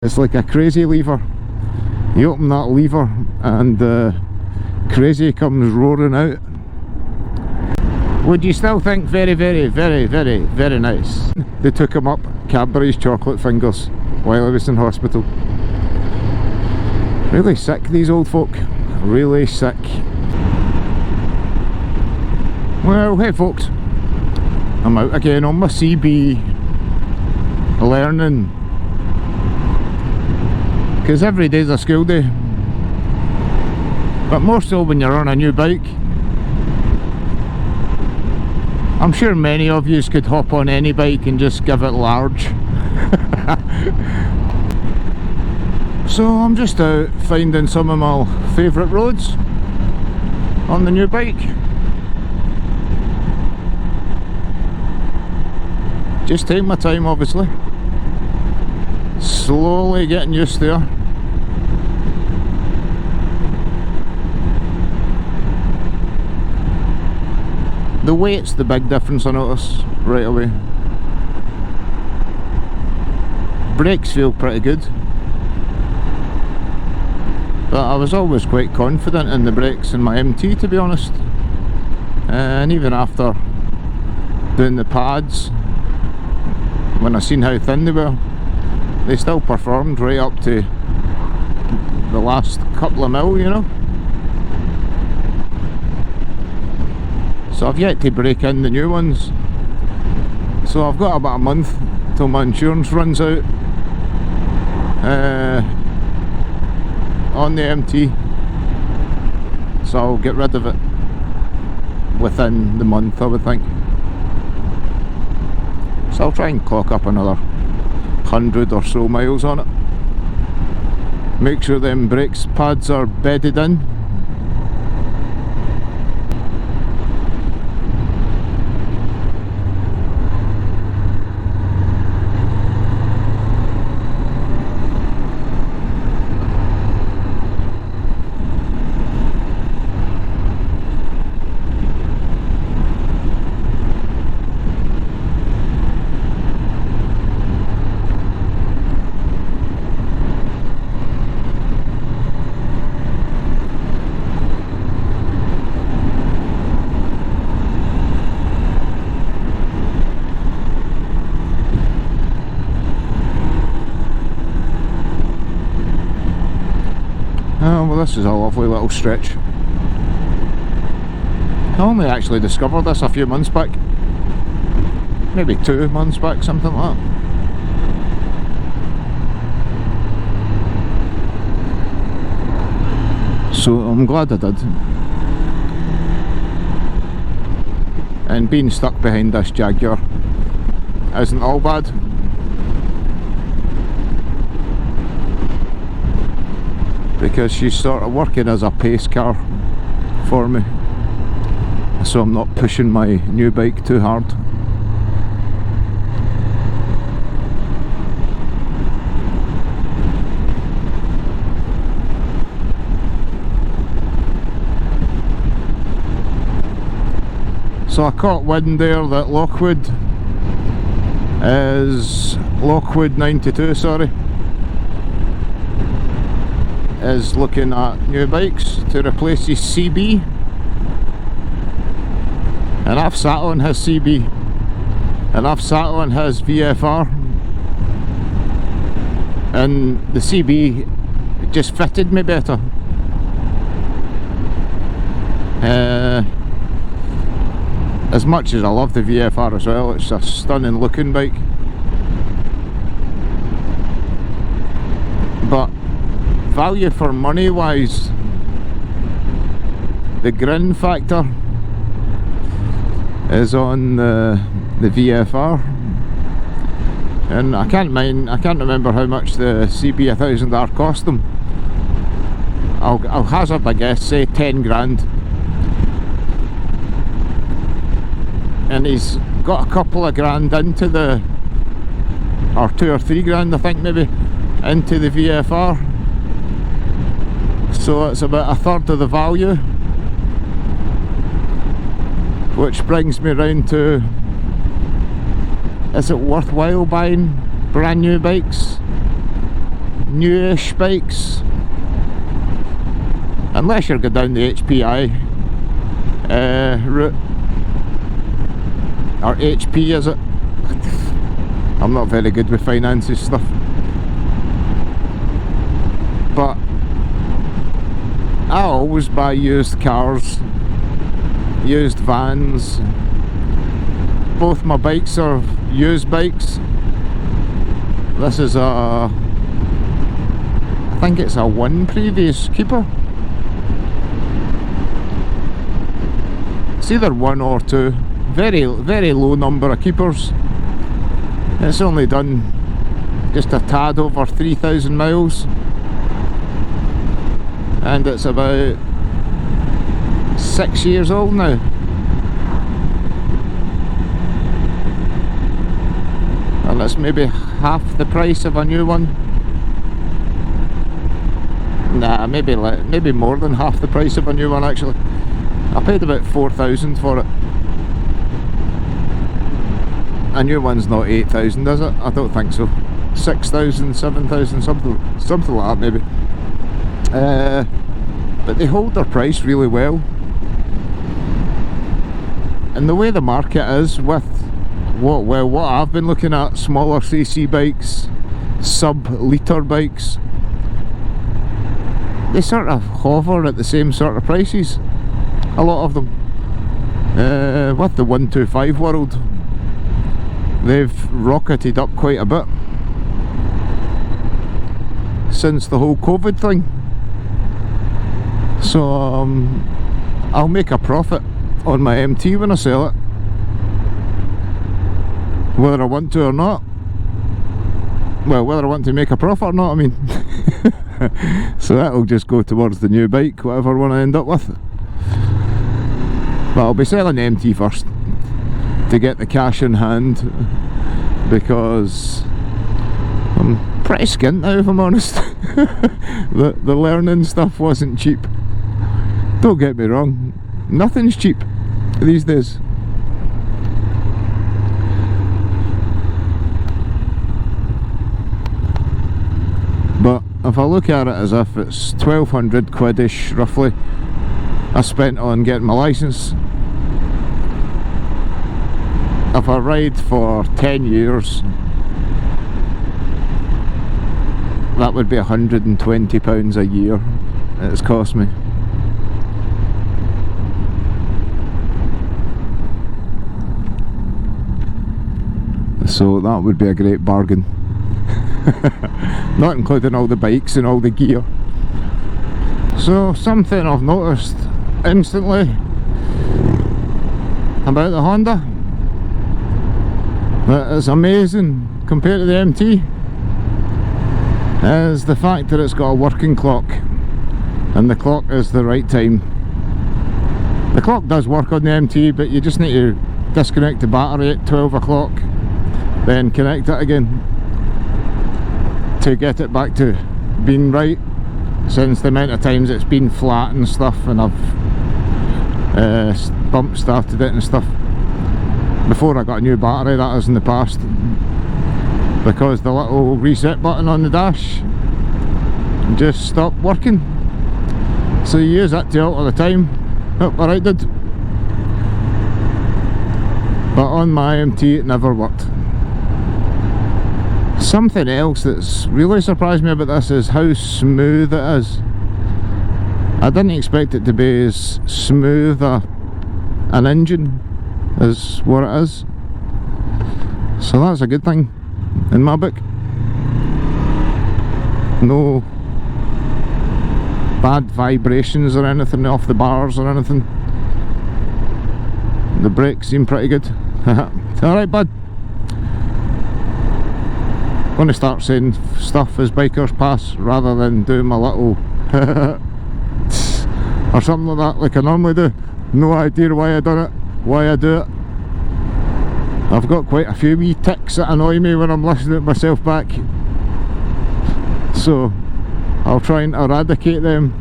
It's like a crazy lever. You open that lever and crazy comes roaring out. Would you still think very, very, very, very, very nice? They took him up Cadbury's chocolate fingers while he was in hospital. Really sick, these old folk. Really sick. Well, hey folks, I'm out again on my CB learning. Because every day's a school day, but more so when you're on a new bike. I'm sure many of you could hop on any bike and just give it large. So I'm just out finding some of my favourite roads on the new bike. Just take my time, obviously. Slowly getting used to her. The weight's the big difference I notice right away. Brakes feel pretty good, but I was always quite confident in the brakes in my MT, to be honest. And even after doing the pads, when I seen how thin they were, they still performed right up to the last couple of mil, you know. So I've yet to break in the new ones, so I've got about a month till my insurance runs out on the MT, so I'll get rid of it within the month, I would think. So I'll try and clock up another 100 or so miles on it. Make sure them brakes pads are bedded in. Oh, well, this is a lovely little stretch. I only actually discovered this a few months back. Maybe 2 months back, something like that. So I'm glad I did. And being stuck behind this Jaguar isn't all bad. Because she's sort of working as a pace car for me, so I'm not pushing my new bike too hard. So I caught wind there that Lockwood 92, sorry, is looking at new bikes to replace his CB, and I've sat on his CB and I've sat on his VFR, and the CB just fitted me better. As much as I love the VFR as well, it's a stunning looking bike, but value for money wise, the grin factor is on the VFR, and I can't remember how much the CB500F cost them. I'll hazard a guess, say 10 grand, and he's got a couple of grand into the, or 2 or 3 grand I think maybe, into the VFR. So it's about a third of the value, which brings me round to, is it worthwhile buying brand new bikes newish bikes, unless you're going down the HPI route, or HP is it? I'm not very good with finances stuff, but I always buy used cars, used vans. Both my bikes are used bikes. This is I think it's a 1 previous keeper. It's either 1 or 2. Very low number of keepers. It's only done just a tad over 3,000 miles, and it's about 6 years old now. And it's maybe half the price of a new one. Nah, maybe more than half the price of a new one actually. I paid about 4,000 for it. A new one's not 8,000, is it? I don't think so. 6,000, 7,000, something like that maybe. But they hold their price really well. And the way the market is with what I've been looking at, smaller CC bikes, sub-litre bikes, they sort of hover at the same sort of prices, a lot of them. With the 125 world, they've rocketed up quite a bit since the whole COVID thing. So I'll make a profit on my MT when I sell it, whether I want to or not. Well, whether I want to make a profit or not, I mean. So that'll just go towards the new bike, whatever one I end up with. But I'll be selling the MT first to get the cash in hand, because I'm pretty skint now, if I'm honest. The learning stuff wasn't cheap. Don't get me wrong, nothing's cheap these days. But if I look at it as if it's 1,200 quid-ish roughly I spent on getting my licence. If I ride for 10 years, that would be £120 a year it's cost me. So that would be a great bargain. Not including all the bikes and all the gear. So something I've noticed instantly about the Honda that is amazing compared to the MT is the fact that it's got a working clock, and the clock is the right time. The clock does work on the MT, but you just need to disconnect the battery at 12 o'clock, then connect it again to get it back to being right, since the amount of times it's been flat and stuff, and I've bump started it and stuff before I got a new battery, that is, in the past, because the little reset button on the dash just stopped working. So you use that to alter the time. Oh, alright, did. But on my MT it never worked. Something else that's really surprised me about this is how smooth it is. I didn't expect it to be as smooth an engine as what it is. So that's a good thing in my book. No bad vibrations or anything off the bars or anything. The brakes seem pretty good. Alright, bud. I'm going to start saying stuff as bikers pass rather than doing my little or something like that, like I normally do. No idea why I done it, why I do it. I've got quite a few wee ticks that annoy me when I'm listening to myself back, so I'll try and eradicate them.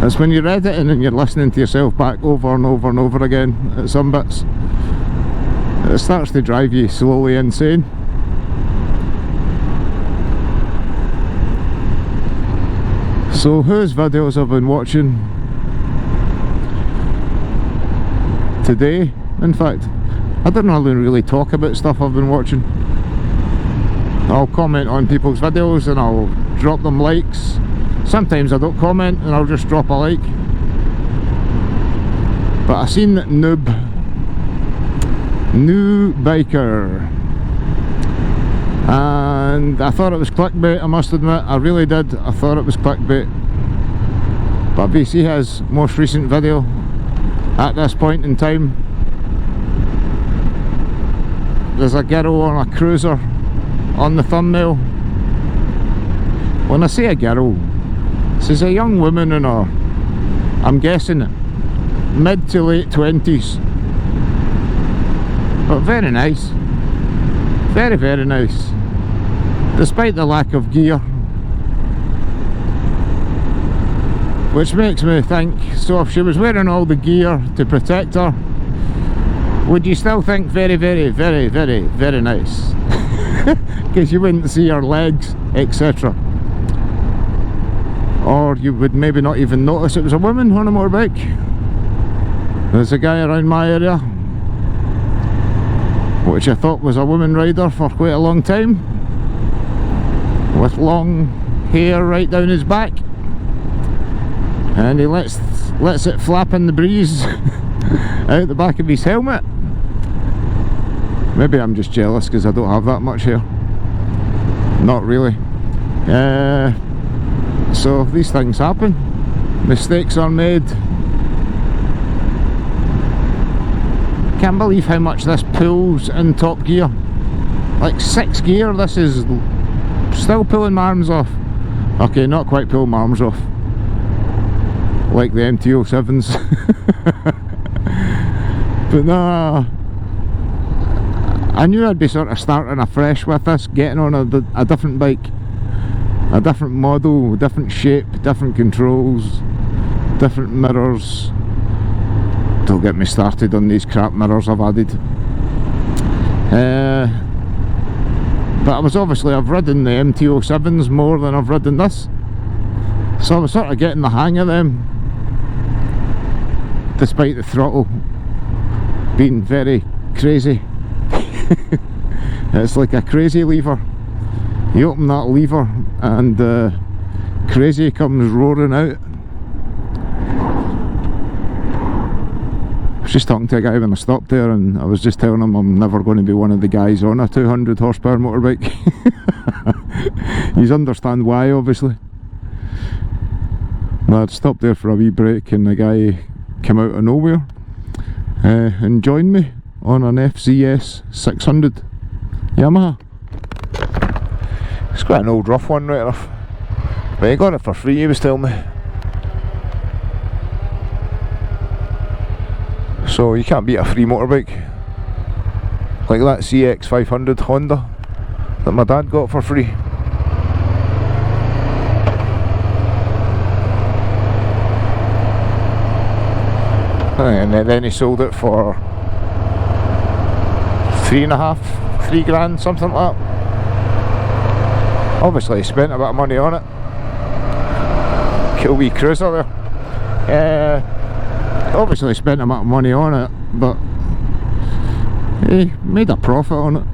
It's when you're editing and you're listening to yourself back over and over and over again at some bits, It starts to drive you slowly insane. So whose videos I've been watching today? In fact, I don't really talk about stuff I've been watching. I'll comment on people's videos and I'll drop them likes. Sometimes I don't comment and I'll just drop a like. But I seen that New Biker, and I thought it was clickbait, I must admit. I really did. I thought it was clickbait. But if you see his most recent video at this point in time, there's a girl on a cruiser on the thumbnail. When I say a girl, this is a young woman in her, I'm guessing, mid to late 20s. But very nice. Very, very nice. Despite the lack of gear. Which makes me think, so if she was wearing all the gear to protect her, would you still think very, very, very, very, very nice? Because you wouldn't see her legs, etc. Or you would maybe not even notice it was a woman on a motorbike. There's a guy around my area which I thought was a woman rider for quite a long time, with long hair right down his back, and he lets it flap in the breeze out the back of his helmet. Maybe I'm just jealous because I don't have that much hair. Not really. So these things happen, mistakes are made. Can't believe how much this pulls in top gear. Like 6 gear, this is still pulling my arms off. Okay, not quite pulling my arms off like the MT-07s. But nah, I knew I'd be sort of starting afresh with this, getting on a different bike, a different model, different shape, different controls, different mirrors. Don't get me started on these crap mirrors I've added. But I've ridden the MT-07s more than I've ridden this, so I was sort of getting the hang of them, despite the throttle being very crazy. It's like a crazy lever. You open that lever and crazy comes roaring out. I was just talking to a guy when I stopped there, and I was just telling him I'm never going to be one of the guys on a 200 horsepower motorbike. You understand why, obviously. But I'd stopped there for a wee break, and the guy came out of nowhere and joined me on an FZS 600 Yamaha. It's quite an old rough one, right enough. But he got it for free, he was telling me. So you can't beat a free motorbike. Like that CX500 Honda that my dad got for free. And then he sold it for 3 grand, something like that. Obviously he spent a bit of money on it. Cool wee cruiser there. Obviously spent a bit of money on it, but he made a profit on it.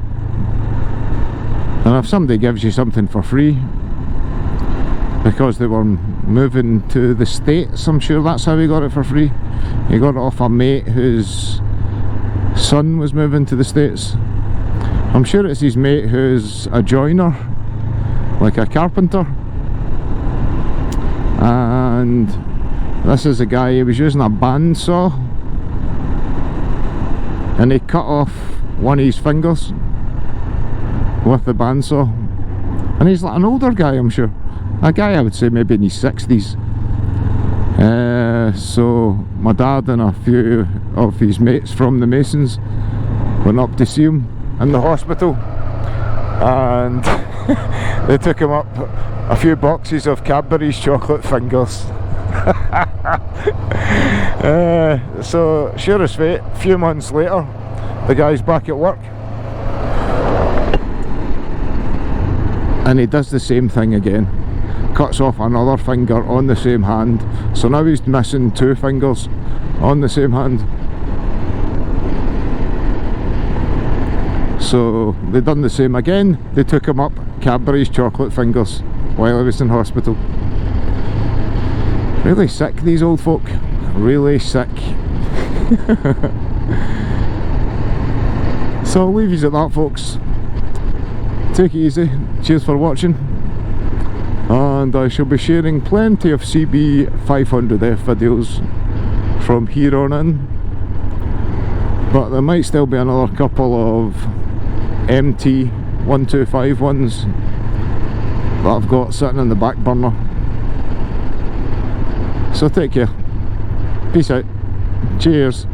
And if somebody gives you something for free because they were moving to the States, I'm sure that's how he got it for free. He got it off a mate whose son was moving to the States. I'm sure it's his mate who's a joiner, like a carpenter. And this is a guy, he was using a bandsaw and he cut off one of his fingers with the bandsaw. And he's like an older guy, I'm sure. A guy I would say maybe in his 60s. So my dad and a few of his mates from the Masons went up to see him in the hospital, and they took him up a few boxes of Cadbury's chocolate fingers. So sure as fate, a few months later The guy's back at work, and he does the same thing again. Cuts off another finger on the same hand, so now he's missing 2 fingers on the same hand. So they done the same again. They took him up Cadbury's chocolate fingers while he was in hospital. Really sick, these old folk. Really sick. So I'll leave you at that, folks. Take it easy. Cheers for watching. And I shall be sharing plenty of CB500F videos from here on in. But there might still be another couple of MT125 ones that I've got sitting in the back burner. So take care. Peace out. Cheers.